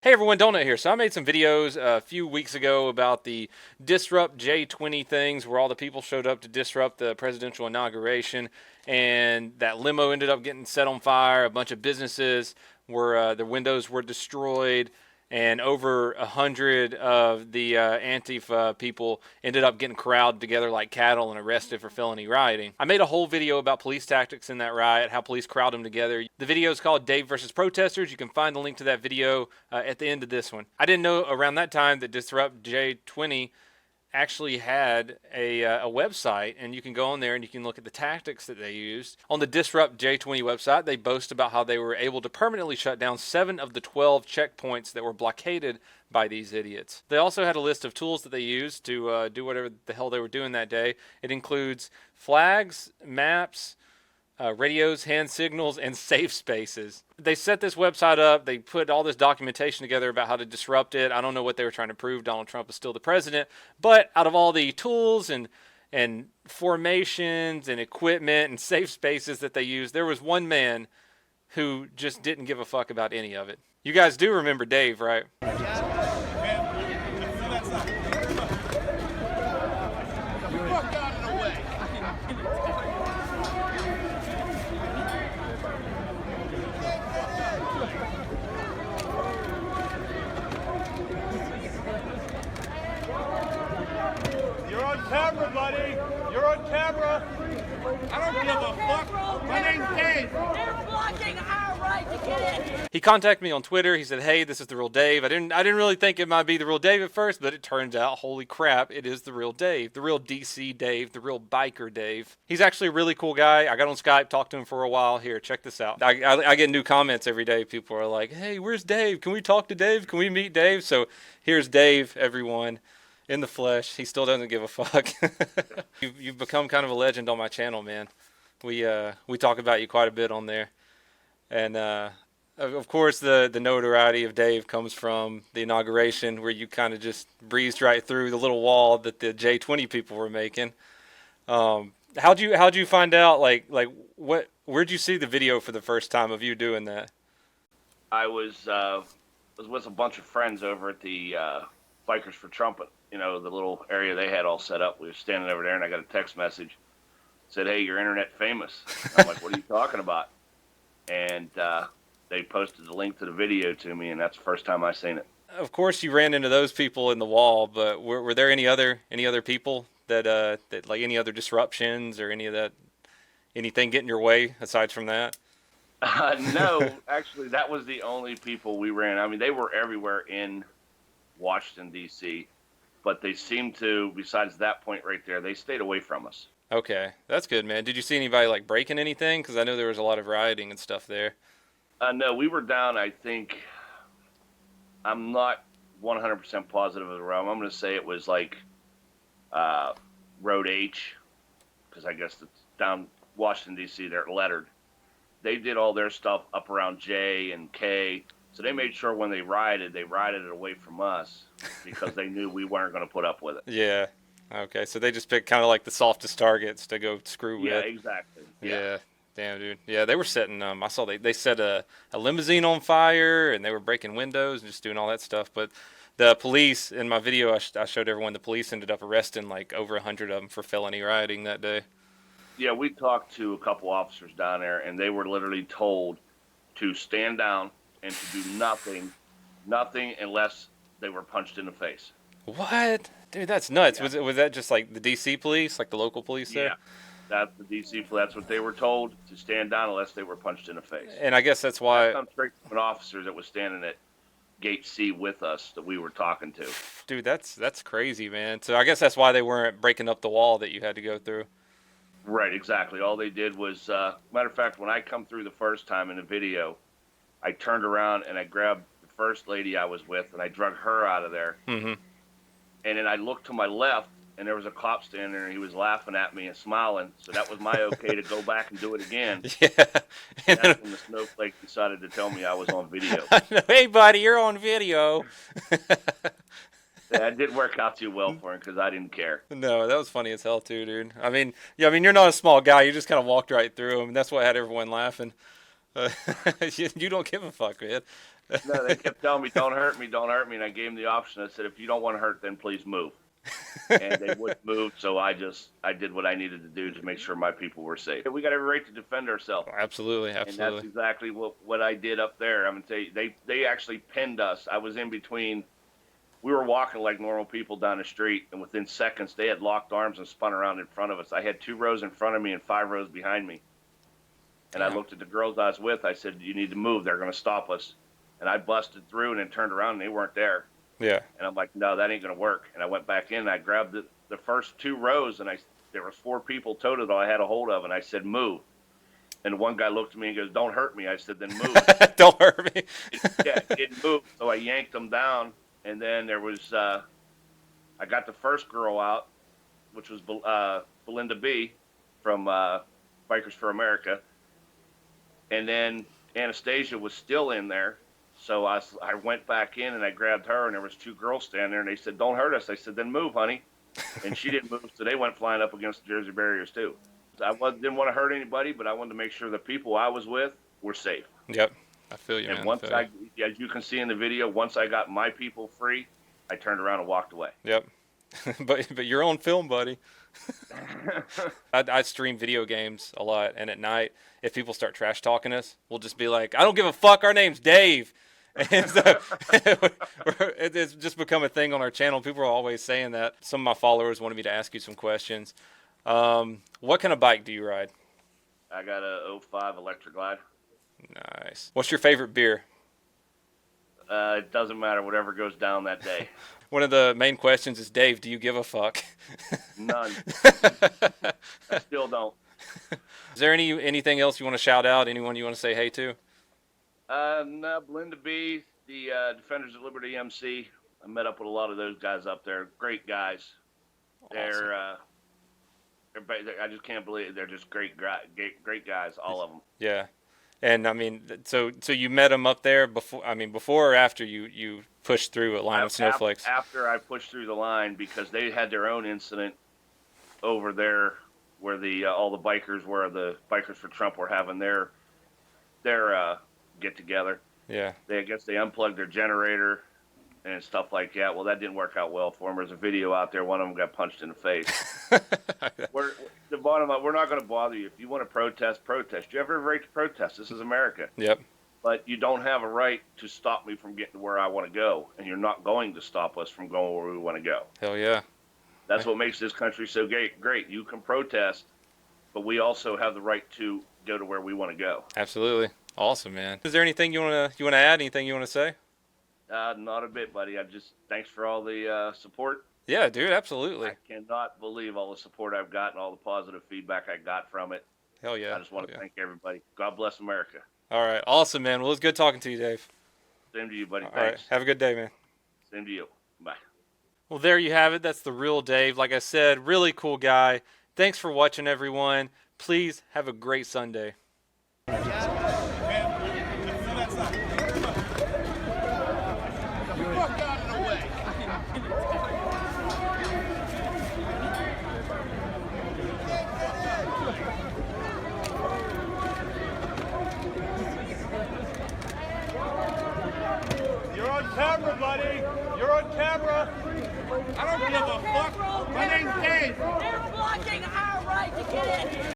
Hey everyone, Donut here. So I made some videos a few weeks ago about the Disrupt J20 things where all the people showed up to disrupt the presidential inauguration, and that limo ended up getting set on fire. A bunch of businesses were, their windows were destroyed, and over 100 of the Antifa people ended up getting corralled together like cattle and arrested for felony rioting. I made a whole video about police tactics in that riot, how police corralled them together. The video is called Dave versus Protesters. You can find the link to that video at the end of this one. I didn't know around that time that Disrupt J20 actually had a website, and you can go on there and you can look at the tactics that they used. On the Disrupt J20 website, they boast about how they were able to permanently shut down 7 of the 12 checkpoints that were blockaded by these idiots. They also had a list of tools that they used to do whatever the hell they were doing that day. It includes flags, maps, radios, hand signals, and safe spaces. They set this website up. They put all this documentation together about how to disrupt it. I don't know what they were trying to prove. Donald Trump is still the president. But out of all the tools and formations and equipment and safe spaces that they used, there was one man who just didn't give a fuck about any of it. You guys do remember Dave, right? You're on camera, buddy. You're on camera. I don't give a fuck. My name's Dave. They're blocking our right to get in. He contacted me on Twitter. He said, "Hey, this is the real Dave." I didn't really think it might be the real Dave at first, but it turns out, holy crap, it is the real Dave, the real DC Dave, the real biker Dave. He's actually a really cool guy. I got on Skype, talked to him for a while. Here, check this out. I get new comments every day. People are like, "Hey, where's Dave? Can we talk to Dave? Can we meet Dave?" So here's Dave, everyone. In the flesh. He still doesn't give a fuck. You've become kind of a legend on my channel, man. We talk about you quite a bit on there. And of course the notoriety of Dave comes from the inauguration, where you kind of just breezed right through the little wall that the J20 people were making. How'd you find out, where'd you see the video for the first time of you doing that? I was with a bunch of friends over at the Bikers for Trump, the little area they had all set up. We were standing over there, and I got a text message. Said, "Hey, you're internet famous." I'm like, "What are you talking about?" And they posted the link to the video to me, and that's the first time I seen it. Of course, you ran into those people in the wall, but were there any other people that like any other disruptions or anything get in your way aside from that? No, actually, that was the only people we ran. I mean, they were everywhere in Washington, D.C., but they seemed to, besides that point right there, they stayed away from us. Okay, that's good, man. Did you see anybody breaking anything? Because I know there was a lot of rioting and stuff there. No, we were down, I think, I'm not 100% positive of the road. I'm going to say it was Road H, because I guess it's down Washington, D.C., they're lettered. They did all their stuff up around J and K, so they made sure when they rioted it away from us because they knew we weren't going to put up with it. Yeah. Okay, so they just picked kind of the softest targets to go screw with. Yeah, exactly. Yeah. Damn, dude. Yeah, they were setting, I saw they set a limousine on fire, and they were breaking windows and just doing all that stuff. But the police, in my video, I showed everyone, the police ended up arresting over 100 of them for felony rioting that day. Yeah, we talked to a couple officers down there, and they were literally told to stand down and to do nothing unless they were punched in the face. What? Dude, that's nuts. Yeah. Was that just the DC police, the local police there? Yeah, that's the DC. That's what they were told, to stand down unless they were punched in the face. And I guess that's why. That comes straight from an officer that was standing at Gate C with us that we were talking to. Dude, that's crazy, man. So I guess that's why they weren't breaking up the wall that you had to go through. Right, exactly. All they did was, matter of fact, when I come through the first time in the video, I turned around and I grabbed the first lady I was with and I drug her out of there. Mm-hmm. And then I looked to my left and there was a cop standing there and he was laughing at me and smiling. So that was my okay to go back and do it again. Yeah. And that's when the snowflake decided to tell me I was on video. Hey, buddy, you're on video. That didn't work out too well for him because I didn't care. No, that was funny as hell too, dude. I mean, you're not a small guy. You just kind of walked right through him, and that's what had everyone laughing. You don't give a fuck, man. No, they kept telling me, don't hurt me, don't hurt me. And I gave them the option. I said, if you don't want to hurt, then please move. And they wouldn't move. So I did what I needed to do to make sure my people were safe. We got every right to defend ourselves. Absolutely. And that's exactly what I did up there. I'm going to tell you, they actually pinned us. I was in between. We were walking like normal people down the street, and within seconds, they had locked arms and spun around in front of us. I had 2 rows in front of me and 5 rows behind me. And I looked at the girls I was with. I said, you need to move. They're going to stop us. And I busted through and then turned around, and they weren't there. Yeah. And I'm like, no, that ain't going to work. And I went back in, and I grabbed the first 2 rows, and there was 4 people total that I had a hold of, and I said, move. And one guy looked at me and goes, don't hurt me. I said, then move. Don't hurt me. It didn't move. So I yanked them down. And then there was, I got the first girl out, which was Belinda B. from Bikers for America. And then Anastasia was still in there. So I went back in and I grabbed her, and there was 2 girls standing there, and they said, don't hurt us. I said, then move, honey. And she didn't move, so they went flying up against the Jersey barriers too. I didn't want to hurt anybody, but I wanted to make sure the people I was with were safe. Yep. I feel you, and man. once as you can see in the video, once I got my people free, I turned around and walked away. Yep. but you're on film, buddy. I stream video games a lot, and at night, if people start trash talking us, we'll just be like, I don't give a fuck, our name's Dave. And so it's just become a thing on our channel. People are always saying that. Some of my followers wanted me to ask you some questions. What kind of bike do you ride? I got a 05 Electric Glide. Nice. What's your favorite beer? It doesn't matter, whatever goes down that day. One of the main questions is, Dave, do you give a fuck? None. I still don't. Is there anything else you want to shout out? Anyone you want to say hey to? No, Belinda B., the Defenders of Liberty MC. I met up with a lot of those guys up there. Great guys. Awesome. I just can't believe it. They're just great guys, all of them. Yeah. And I mean, so you met them up there before or after you pushed through a line of snowflakes? After I pushed through the line, because they had their own incident over there where all the Bikers for Trump were having their get together. Yeah. I guess they unplugged their generator and stuff like that. Well, that didn't work out well for them. There's a video out there. One of them got punched in the face. The bottom line, we're not going to bother you. If you want to protest, protest. You have every right to protest. This is America. Yep. But you don't have a right to stop me from getting to where I want to go, and you're not going to stop us from going where we want to go. Hell yeah. That's what makes this country so great. You can protest, but we also have the right to go to where we want to go. Absolutely. Awesome, man. Is there anything you want to add? Anything you want to say? Not a bit, buddy. Thanks for all the support. Yeah, dude, absolutely. I cannot believe all the support I've gotten, all the positive feedback I got from it. Hell yeah. I just want to thank everybody. God bless America. All right. Awesome, man. Well, it was good talking to you, Dave. Same to you, buddy. All Thanks. right. Have a good day, man. Same to you. Bye. Well, there you have it. That's the real Dave. Like I said, really cool guy. Thanks for watching, everyone. Please have a great Sunday. You're on camera, buddy. You're on camera. I don't give a fuck. My name's Dave. They're blocking our right to get in here.